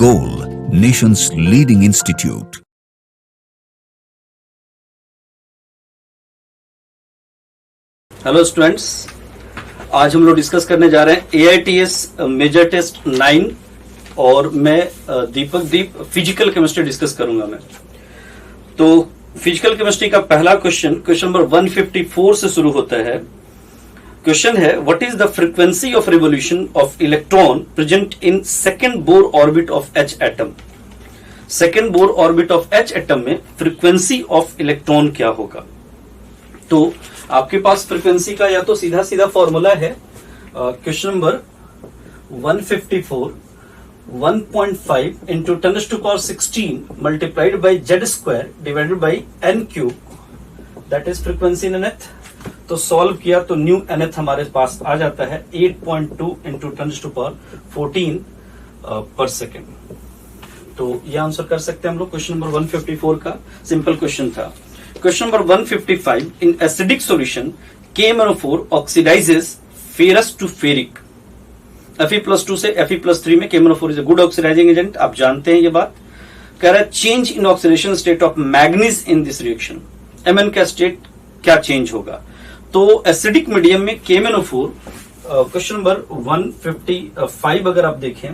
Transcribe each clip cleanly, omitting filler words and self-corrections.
Goal, nation's leading institute. Hello students, आज हम लोग डिस्कस करने जा रहे हैं AITS मेजर टेस्ट 9 और मैं दीप फिजिकल केमिस्ट्री डिस्कस करूंगा मैं। तो फिजिकल केमिस्ट्री का पहला क्वेश्चन नंबर 154 से शुरू होता है। क्वेश्चन है, what is the frequency of revolution of electron present in second Bohr orbit of H atom. Second Bohr orbit of H atom में फ्रीक्वेंसी ऑफ इलेक्ट्रॉन क्या होगा? तो आपके पास फ्रीक्वेंसी का या तो सीधा सीधा फॉर्मूला है। Question number 154 1.5 into 10⁻16 multiplied by Z² divided by n cube, that is frequency in nth। तो सॉल्व किया तो न्यू nth हमारे पास आ जाता है 8.2 इंटू 10⁻14 पर सेकेंड। तो ये आंसर कर सकते हैं हम लोग क्वेश्चन नंबर 154 का। सिंपल क्वेश्चन था। Question number 155. In acidic solution, KMnO4 oxidizes ferrous to ferric. Fe+2 से Fe+3 में KMnO4 is a good oxidizing agent. आप जानते हैं ये बात। कह रहा है change in oxidation state of manganese in this reaction. Mn का state क्या change होगा? तो acidic medium में KMnO4 क्वेश्चन नंबर 155 अगर आप देखें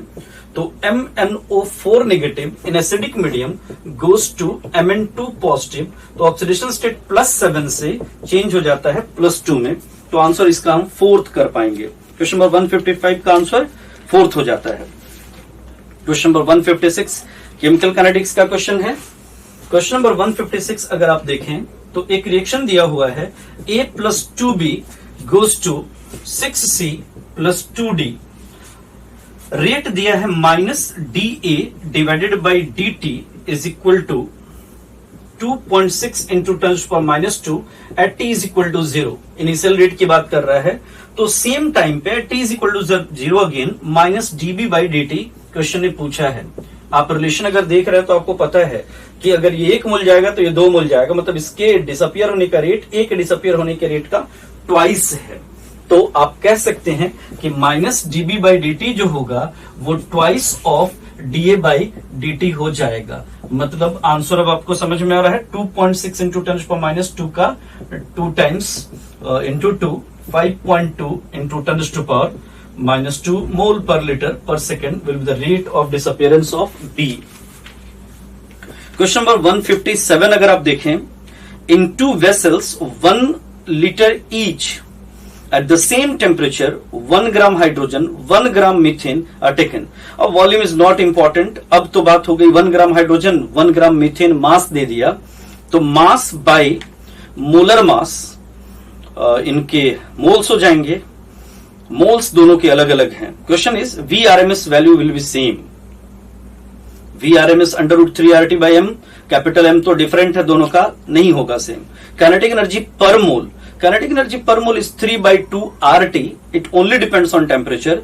तो MnO4 negative in acidic medium goes to Mn2 positive, तो ऑक्सीडेशन स्टेट +7 से चेंज हो जाता है +2 में। तो आंसर इसका हम फोर्थ कर पाएंगे। क्वेश्चन नंबर 155 का आंसर फोर्थ हो जाता है। क्वेश्चन नंबर 156 केमिकल काइनेटिक्स का क्वेश्चन है। क्वेश्चन नंबर 156 अगर आप देखें तो एक रिएक्शन दिया हुआ है A+2B goes to 6C + 2D। Rate दिया है -dA divided by dt is equal to 2.6 into 10⁻² at t is equal to 0। Initial rate की बात कर रहा है। तो सेम टाइम पे t is equal to 0 again -dB by dt question ने पूछा है। आप रिलेशन अगर देख रहे हैं तो आपको पता है कि अगर ये 1 मोल जाएगा तो ये 2 मोल जाएगा, मतलब इसके डिसअपियर होने का रेट एक डिसअपियर होने के रेट का ट्वाइस है। तो आप कह सकते हैं कि -dB बाई dt जो होगा वो twice of dA by dt हो जाएगा। मतलब आंसर अब आपको समझ में आ रहा है। 2.6 इंटू 10⁻² का 2 टाइम्स इंटू 2 5.2 इंटू 10⁻² मोल पर लीटर पर second will be the rate of disappearance of D। Question number 157 अगर आप देखें, इन 2 vessels 1 litre each at the same temperature 1 gram hydrogen 1 gram methane are taken। अब वॉल्यूम इज नॉट इंपॉर्टेंट। अब तो बात हो गई 1 ग्राम हाइड्रोजन 1 ग्राम मीथेन मास दे दिया, तो मास बाय मोलर मास इनके मोल्स हो जाएंगे। मोल्स दोनों के अलग अलग हैं। Question is VRMS value will be same. VRMS √3RT/m, capital M तो डिफरेंट है दोनों का, नहीं होगा सेम। काइनेटिक एनर्जी पर मोल, kinetic energy per mole is 3/2 RT. It only depends on temperature.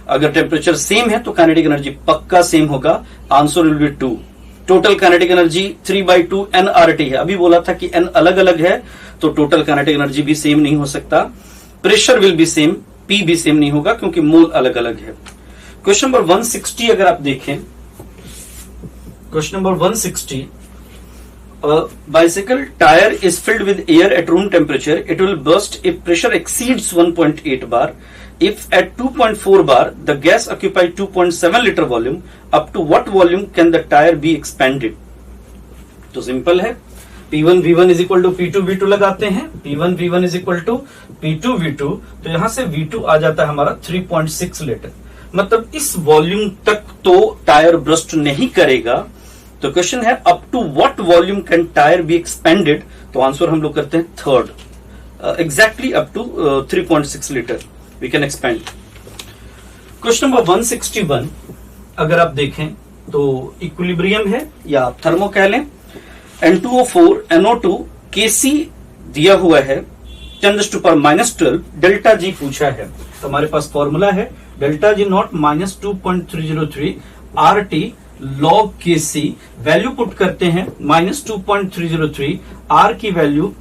अगर टेम्परेचर सेम है तो काइनेटिक एनर्जी पक्का सेम होगा। Answer will be 2। Total kinetic energy 3/2 nRT है। अभी बोला था कि n अलग अलग है तो टोटल काइनेटिक एनर्जी भी सेम नहीं हो सकता। Pressure will be same, P भी सेम नहीं होगा क्योंकि मोल अलग अलग है। क्वेश्चन नंबर 160 अगर आप देखें, question number 160, a bicycle tire is filled with air at room temperature. It will burst if pressure exceeds 1.8 bar. If at 2.4 bar the gas occupies 2.7 liter volume, up to what volume can the tire be expanded? तो simple है। P1 V1 is equal to P2 V2 लगाते हैं। P1 V1 is equal to P2 V2, तो यहां से V2 आ जाता है हमारा 3.6 लीटर। मतलब इस वॉल्यूम तक तो टायर ब्रस्ट नहीं करेगा। तो क्वेश्चन है up to what volume can tyre be expanded, तो आंसर हम लोग करते हैं third. Exactly up to 3.6 litre we can expand. Question number 161 अगर आप देखें तो इक्विलिब्रियम है या थर्मो कह लें। N2O4 NO2 Kc दिया हुआ है 10⁻12, डेल्टा जी पूछा है। तो हमारे पास फॉर्मूला है delta G not -2.303 RT log Kc। Value put करते हैं -2.303, R की वैल्यू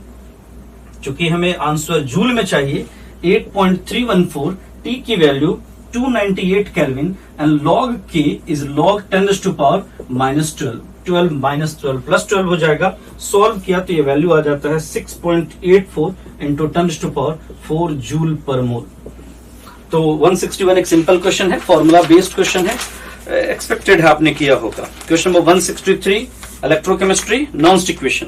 चूंकि हमें आंसर जूल में चाहिए 8.314, T की value 298 Kelvin and log K is log 10 raised to power minus 12. 12 minus 12 plus 12 हो जाएगा. सॉल्व किया तो ये वैल्यू आ जाता है 6.84 into 10 raised to power 4 joule per mole. तो 161 एक सिंपल क्वेश्चन है, फॉर्मूला बेस्ड क्वेश्चन है, एक्सपेक्टेड है आपने किया होगा. Question number 163 electrochemistry non stick question.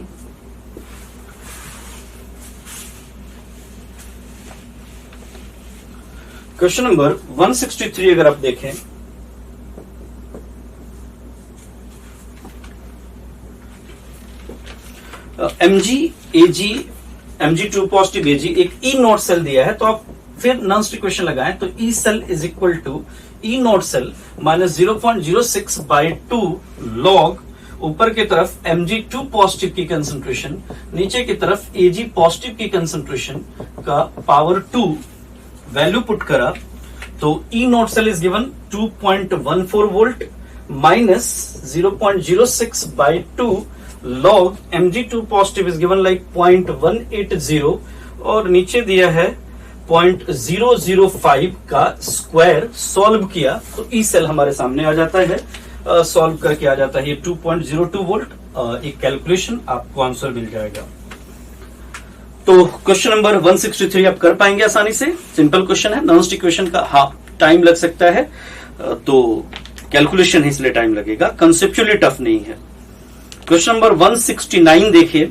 Question number 163 अगर आप देखें, Mg2 पॉजिटिव Ag एक ई नोट सेल दिया है, तो आप फिर नॉन स्टिक क्वेश्चन लगाएं तो E cell is equal to E naught cell minus 0.06 by 2 log ऊपर की तरफ Mg2 पॉजिटिव की कंसंट्रेशन, नीचे की तरफ Ag पॉजिटिव की कंसंट्रेशन का पावर 2 वैल्यू पुट करा तो E naught cell is given 2.14 volt minus 0.06 by 2 log Mg2 positive is given like 0.180 और नीचे दिया है 0.005 का स्क्वायर. सॉल्व किया तो ई सेल हमारे सामने आ जाता है, सॉल्व करके आ जाता है ये 2.02 वोल्ट. एक कैलकुलेशन आपको आंसर मिल जाएगा. तो क्वेश्चन नंबर 163 आप कर पाएंगे आसानी से, सिंपल क्वेश्चन है, नॉन स्टिक क्वेश्चन का हाँ टाइम लग सकता है, तो कैलकुलेशन है इसलिए टाइम लगेगा, कंसेप्चुअली टफ नहीं है. क्वेश्चन नंबर 169 देखिए.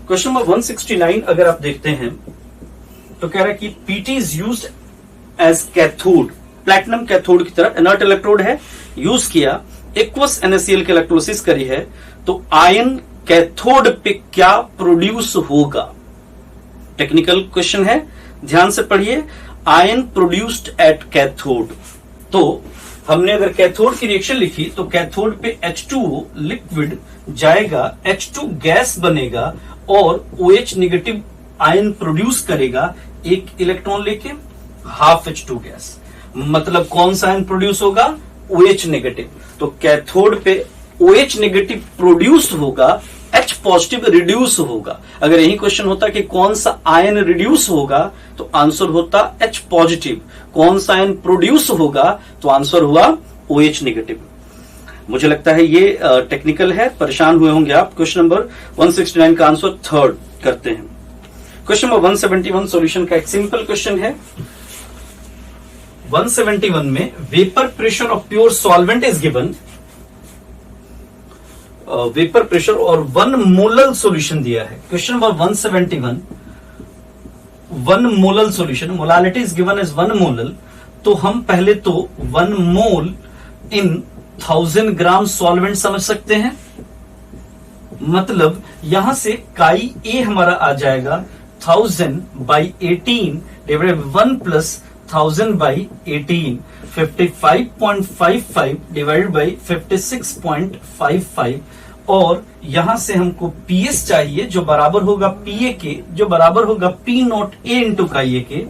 क्वेश्चन नंबर 169 अगर आप देखते हैं तो कह रहा है कि PT is used as cathode, platinum cathode की तरफ इनर्ट इलेक्ट्रोड है, यूज किया, एक्वस NaCl की इलेक्ट्रोलिसिस करी है, तो आयन कैथोड पे क्या प्रोड्यूस होगा. टेक्निकल क्वेश्चन है, ध्यान से पढ़िए. आयन प्रोड्यूस्ड एट कैथोड, तो हमने अगर कैथोड की रिएक्शन लिखी तो कैथोड पे H2O लिक्विड जाएगा, H2 गैस बनेगा और OH नेगेटिव आयन प्रोड्यूस करेगा एक इलेक्ट्रॉन लेके, हाफ H2 गैस. मतलब कौन सा आयन प्रोड्यूस होगा, OH नेगेटिव. तो कैथोड पे OH नेगेटिव प्रोड्यूस होगा, H पॉजिटिव रिड्यूस होगा. अगर यही क्वेश्चन होता कि कौन सा आयन रिड्यूस होगा तो आंसर होता H पॉजिटिव, कौन सा आयन प्रोड्यूस होगा तो आंसर हुआ OH नेगेटिव. मुझे लगता है ये टेक्निकल है, परेशान हुए होंगे आप. क्वेश्चन नंबर 169 का आंसर थर्ड करते हैं. क्वेश्चन नंबर 171 सॉल्यूशन का एक सिंपल क्वेश्चन है. 171 में vapour pressure of pure solvent is given, vapour pressure और 1 मोलल सॉल्यूशन दिया है. Question number 171 1 molal solution, molality is given as 1 molal. तो हम पहले तो 1 मोल इन 1000 ग्राम सॉल्वेंट समझ सकते हैं. मतलब यहां से काई ए हमारा आ जाएगा 1000 by 18 divided 1 plus 1000 by 18, 55.55 divided by 56.55. और यहां से हमको पीएस चाहिए जो बराबर होगा पीए के, जो बराबर होगा पी नॉट ए इंटू काई ए के.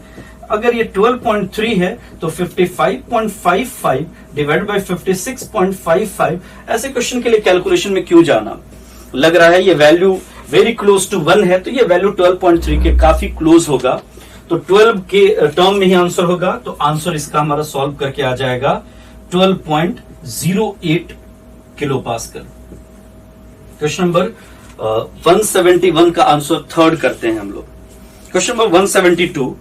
अगर ये 12.3 है तो 55.55 डिवाइड बाई 56.55. ऐसे क्वेश्चन के लिए कैलकुलेशन में क्यों जाना, लग रहा है ये वैल्यू वेरी क्लोज टू 1 है, तो ये वैल्यू 12.3 के काफी क्लोज होगा, तो 12 के टर्म में ही आंसर होगा. तो आंसर इसका हमारा सॉल्व करके आ जाएगा 12.08 किलो पास्कल. क्वेश्चन नंबर 171 का आंसर थर्ड करते हैं हम लोग. क्वेश्चन नंबर 172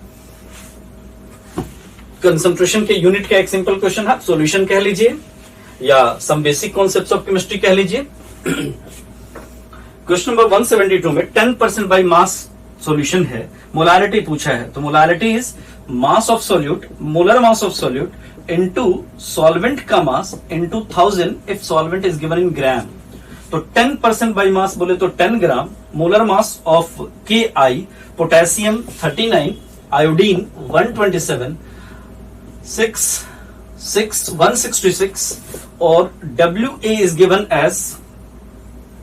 कंसंट्रेशन के यूनिट का एक सिंपल क्वेश्चन है, सॉल्यूशन कह लीजिए या some basic concepts of chemistry कह लीजिए. क्वेश्चन नंबर 172 में 10% बाय मास सॉल्यूशन है, मोलारिटी पूछा है, तो molarity is mass of solute, molar mass of solute into solvent का mass into 1000 if solvent is given in gram. तो 10% बाय मास बोले तो 10 gram, molar mass of Ki, potassium 39, iodine 127, 166 और WA is given as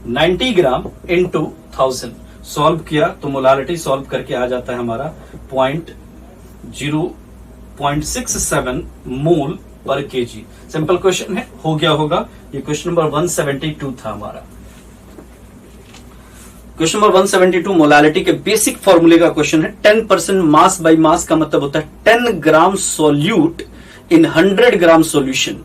90 gram into 1000. Solve किया तो molarity solve करके आ जाता है हमारा 0.67 मोल पर केजी. सिंपल क्वेश्चन है, हो गया होगा. ये क्वेश्चन नंबर 172 था हमारा. क्वेश्चन नंबर 172 मोलालिटी के बेसिक फॉर्मूले का क्वेश्चन है. 10% मास बाय मास का मतलब होता है 10 gram solute in 100 gram solution,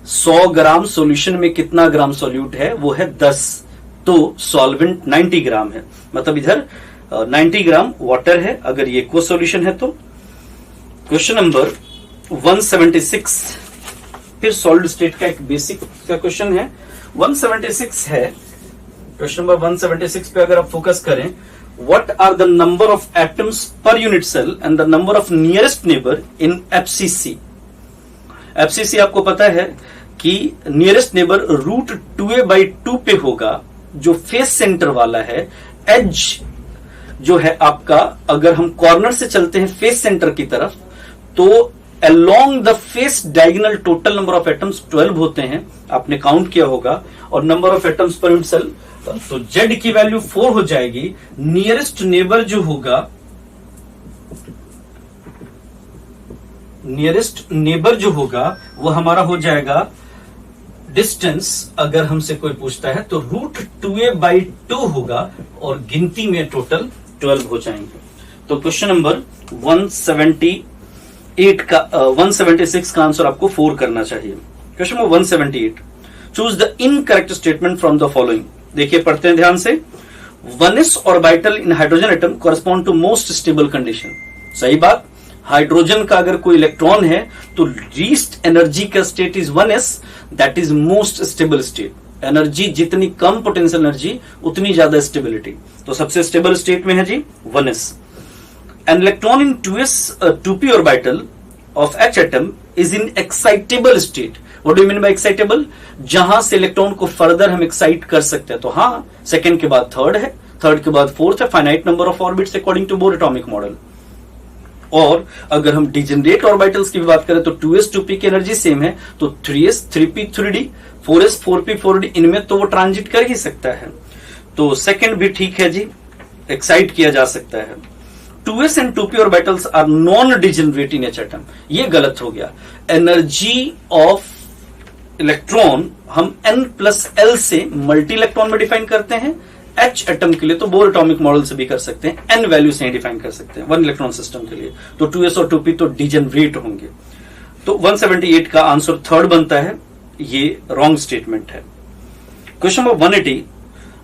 100 gram solution में कितना ग्राम सॉल्यूट है, वो है 10, तो सॉल्वेंट 90 ग्राम है, मतलब इधर 90 ग्राम वाटर है अगर ये एक्वा सॉल्यूशन है तो। क्वेश्चन नंबर 176, फिर सॉलिड स्टेट का एक बेसिक का क्वेश्चन है। 176 है, क्वेश्चन नंबर 176 पे अगर आप फोकस करें, what are the number of atoms per unit cell and the number of nearest neighbour in FCC. FCC आपको पता है कि नियरेस्ट नेबर रूट 2a/2 पे होगा, जो फेस सेंटर वाला है। एज जो है आपका, अगर हम कॉर्नर से चलते हैं फेस सेंटर की तरफ, तो along the face diagonal total number of atoms 12 होते हैं, आपने काउंट किया होगा, और number of atoms per unit cell, तो जेड की वैल्यू 4 हो जाएगी। नियरेस्ट नेबर जो होगा, नियरेस्ट नेबर जो होगा वो हमारा हो जाएगा डिस्टेंस, अगर हमसे कोई पूछता है तो रूट 2a/2 होगा, और गिनती में टोटल 12 हो जाएंगे। तो क्वेश्चन नंबर 176 का आंसर आपको 4 करना चाहिए। Question number 178, choose the incorrect statement from the following. देखिए, पढ़ते हैं ध्यान से। 1s orbital in hydrogen atom correspond to most stable condition. सही बात, हाइड्रोजन का अगर कोई इलेक्ट्रॉन है तो लीस्ट एनर्जी का state is 1s, that is most stable state. Energy जितनी कम पोटेंशियल एनर्जी उतनी ज्यादा स्टेबिलिटी, तो सबसे स्टेबल स्टेट में है जी 1s। An electron in 2p orbital of H atom is in excitable state. What do you mean by excitable? जहां से इलेक्ट्रॉन को फर्दर हम एक्साइट कर सकते हैं, तो हाँ, सेकंड के बाद थर्ड है, थर्ड के बाद फोर्थ है, finite number of orbits according to Bohr atomic model. और अगर हम डिजेनरेट ऑर्बिटल्स की भी बात करें तो 2s 2p की एनर्जी सेम है, तो 3s 3p 3d 4s 4p 4d, इनमें तो वो ट्रांजिट कर ही सकता है, तो सेकंड भी ठीक है जी, एक्साइट किया जा सकता है। 2s and 2p orbitals are non degenerate in H atom, ये गलत हो गया। एनर्जी ऑफ इलेक्ट्रॉन हम n+l से मल्टी इलेक्ट्रॉन में डिफाइन करते हैं, H एटम के लिए तो बोर एटॉमिक मॉडल से भी कर सकते हैं, n वैल्यू से ही डिफाइन कर सकते हैं वन इलेक्ट्रॉन सिस्टम के लिए, तो 2s और 2p तो डिजेनरेट होंगे। तो 178 का आंसर थर्ड बनता है, ये रॉन्ग स्टेटमेंट है। Question number 180,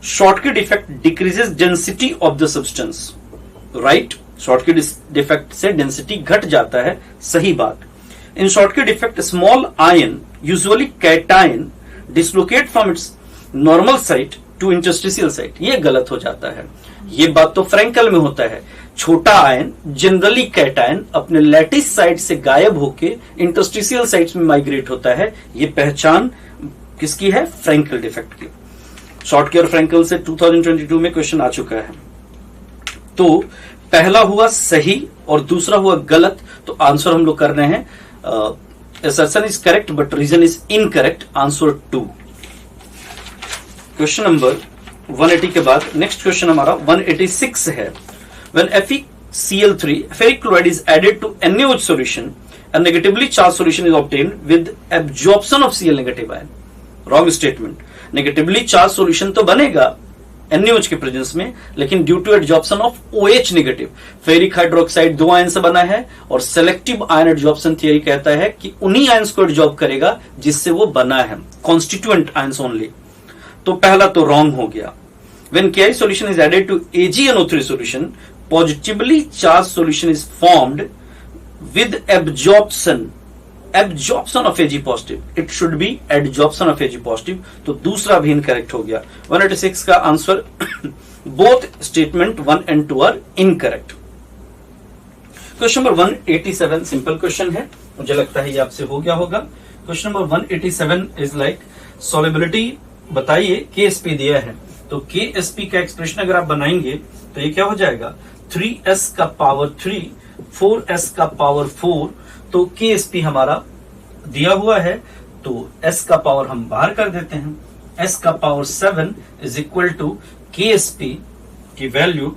Schottky effect decreases density of the substance. Right, Schottky defect से डेंसिटी घट जाता है, सही बात। In Schottky effect small ion usually cation dislocate from its normal site to interstitial site, ये गलत हो जाता है। ये बात तो फ्रैंकल में होता है, छोटा आयन जनरली कैटायन अपने लैटिस साइट से गायब होके इंटरस्टिशियल साइट्स में माइग्रेट होता है। ये पहचान किसकी है? फ्रैंकल डिफेक्ट की। शॉर्टके और फ्रैंकल से 2022 में क्वेश्चन आ चुका है। तो पहला हुआ सही और दूसरा हुआ गलत, तो आंसर हम लोग कर रहे हैं assertion is correct but reason is incorrect, answer 2। Question number 180 के बाद नेक्स्ट क्वेश्चन हमारा 186 है। When FeCl3 ferric chloride is added to NaOH solution, a negatively charged solution is obtained with absorption of Cl negative ion। Wrong statement। Negatively charge solution तो बनेगा NaOH के presence में, लेकिन due to adsorption of OH negative, ferric hydroxide 2 ion से बना है, और selective ion adsorption theory कहता है कि उन्हीं आयंस को एडजॉर्ब करेगा जिससे वो बना है, कॉन्स्टिट्यूएंट आयंस ओनली। तो पहला तो रॉन्ग हो गया। When Ki solution is added to AgNO3 solution, positively charged solution is formed with absorption of Ag positive। It should be adsorption of Ag positive। तो दूसरा भी इनकरेक्ट हो गया। 186 का answer both statement 1 and 2 are incorrect. Question number 187 simple question है, मुझे लगता है ये आपसे हो गया होगा। Question number 187 is like solubility बताइए, KSP दिया है, तो KSP का एक्सप्रेशन अगर आप बनाएंगे तो ये क्या हो जाएगा? 3s का पावर 3 4s का पावर 4, तो KSP हमारा दिया हुआ है, तो s का पावर हम बाहर कर देते हैं, s का power 7 is equal to KSP की value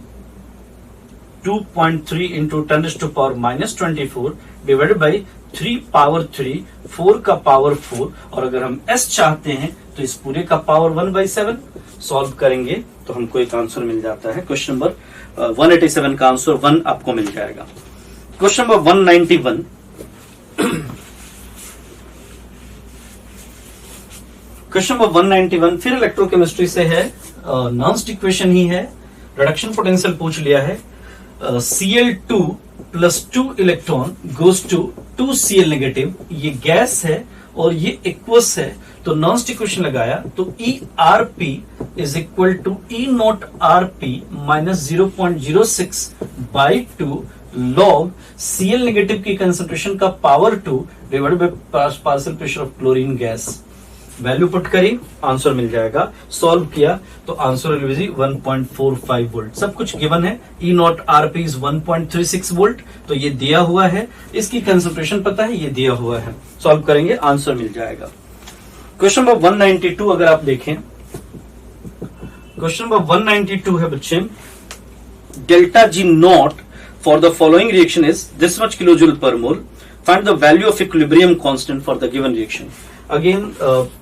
2.3 into 10⁻⁻24 divided by 3 power 3 4 का पावर 4, और अगर हम s चाहते हैं तो इस पूरे का पावर 1/7 सॉल्व करेंगे तो हमको एक आंसर मिल जाता है। क्वेश्चन नंबर 187 का आंसर 1 आपको मिल जाएगा। क्वेश्चन नंबर 191 क्वेश्चन नंबर 191 फिर इलेक्ट्रोकेमिस्ट्री से है, नॉन इक्वेशन ही है, रिडक्शन पोटेंशियल पूछ लिया है। Cl2 plus 2 electron goes to 2 Cl negative, ये गैस है और ये एक्वस है, तो नॉन इक्वेशन लगाया तो ERP is equal to E naught RP minus 0.06 by 2 log Cl negative की कंसेंट्रेशन का power 2 divided by partial pressure of chlorine gas. Value put करी, आंसर मिल जाएगा। सॉल्व किया तो आंसर विल बी 1.45 वोल्ट। सब कुछ गिवन है। E naught RP is 1.36 volt, तो ये दिया हुआ है। इसकी कंसेंट्रेशन पता है, ये दिया हुआ है। सॉल्व करेंगे, आंसर मिल जाएगा। क्वेश्चन नंबर 192 अगर आप देखें, क्वेश्चन नंबर 192 है बच्चे, delta G naught for the following reaction is this much kilojoule per mole, find the value of equilibrium constant for the given reaction. Again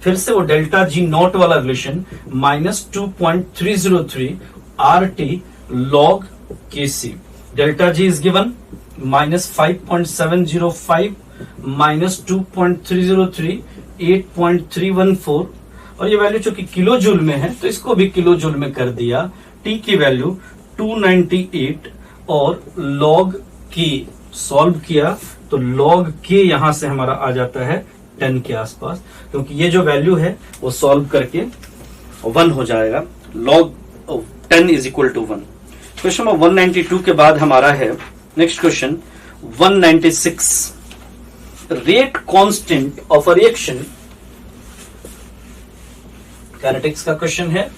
फिर से वो डेल्टा G नॉट वाला relation, minus 2.303 RT log Kc। Delta G is given minus 5.705 minus 2.303 8.314, और ये value जो कि kilo joule में है तो इसको भी किलो जूल में कर दिया। T की वैल्यू 298 और log K सॉल्व किया तो log K यहां से हमारा आ जाता है 10 के आसपास, क्योंकि ये जो वैल्यू है वो सॉल्व करके 1 हो जाएगा। log 10 is equal to 1। Question number 192 के बाद हमारा है next question 196, rate constant of a reaction, kinetics का क्वेश्चन है,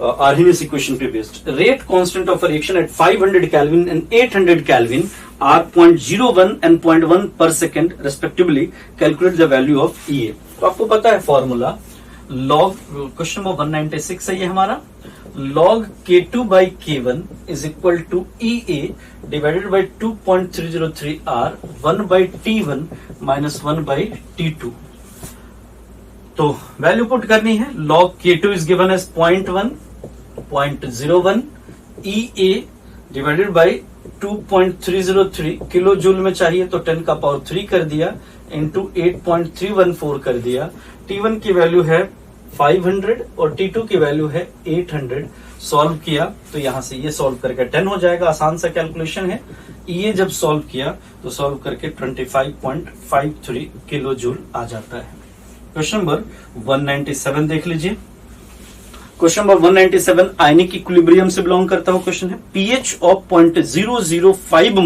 आर्हेनियस इक्वेशन पे based. Rate constant of a reaction at 500 kelvin and 800 kelvin are 0.01 and 0.1 per second respectively, calculate the value of EA। तो आपको पता है formula, log, question number 196 है ये हमारा, log K2 by K1 is equal to EA divided by 2.303 R 1 by T1 minus 1 by T2। तो value put करनी है। log K2 is given as 0.1, 0.01 EA divided by 2.303 kilo joule में चाहिए तो 10 का पावर 3 कर दिया इंटू 8.314 कर दिया। T1 की वैल्यू है 500 और T2 की वैल्यू है 800। सॉल्व किया तो यहां से ये सॉल्व करके 10 हो जाएगा, आसान सा कैलकुलेशन है। ये जब सॉल्व किया तो सॉल्व करके 25.53 किलो जूल आ जाता है। क्वेश्चन नंबर 197 देख लीजिए। क्वेश्चन नंबर 197 आयनिक इक्विलिब्रियम से बिलोंग करता हुआ क्वेश्चन है। pH of 0.005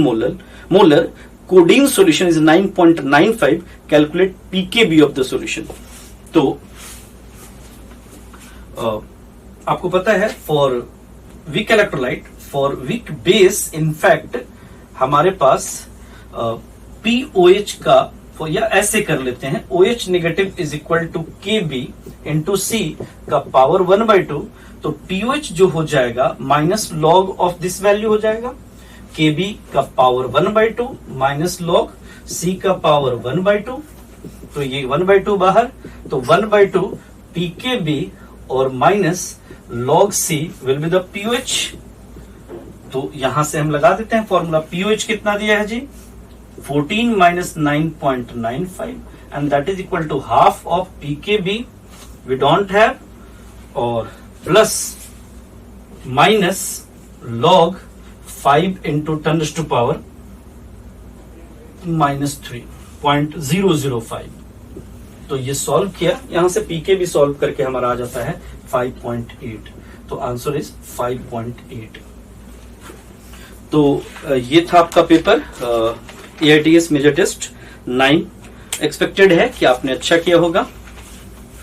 molar codeine solution is 9.95, calculate pKb of the solution. तो आपको पता है for weak electrolyte, for weak base, in fact हमारे पास POH का, या ऐसे कर लेते हैं, OH negative is equal to KB into C का पावर 1/2, तो POH जो हो जाएगा minus log of this value हो जाएगा, KB का पावर 1/2 माइनस लॉग C का पावर 1/2, तो ये 1/2 बाहर, तो 1/2 pKb और minus log C will be the pOH। तो यहां से हम लगा देते हैं फॉर्मूला। pOH कितना दिया है जी, 14 minus 9.95 and that is equal to half of pKb we don't have, और plus minus log 5 into 10 to power minus 3.005। तो ये सॉल्व किया, यहां से pKb सॉल्व करके हमारा आ जाता है 5.8, तो आंसर इज 5.8। तो ये था आपका paper AITS major test 9। Expected है कि आपने अच्छा किया होगा।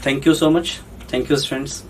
Thank you so much. Thank you students.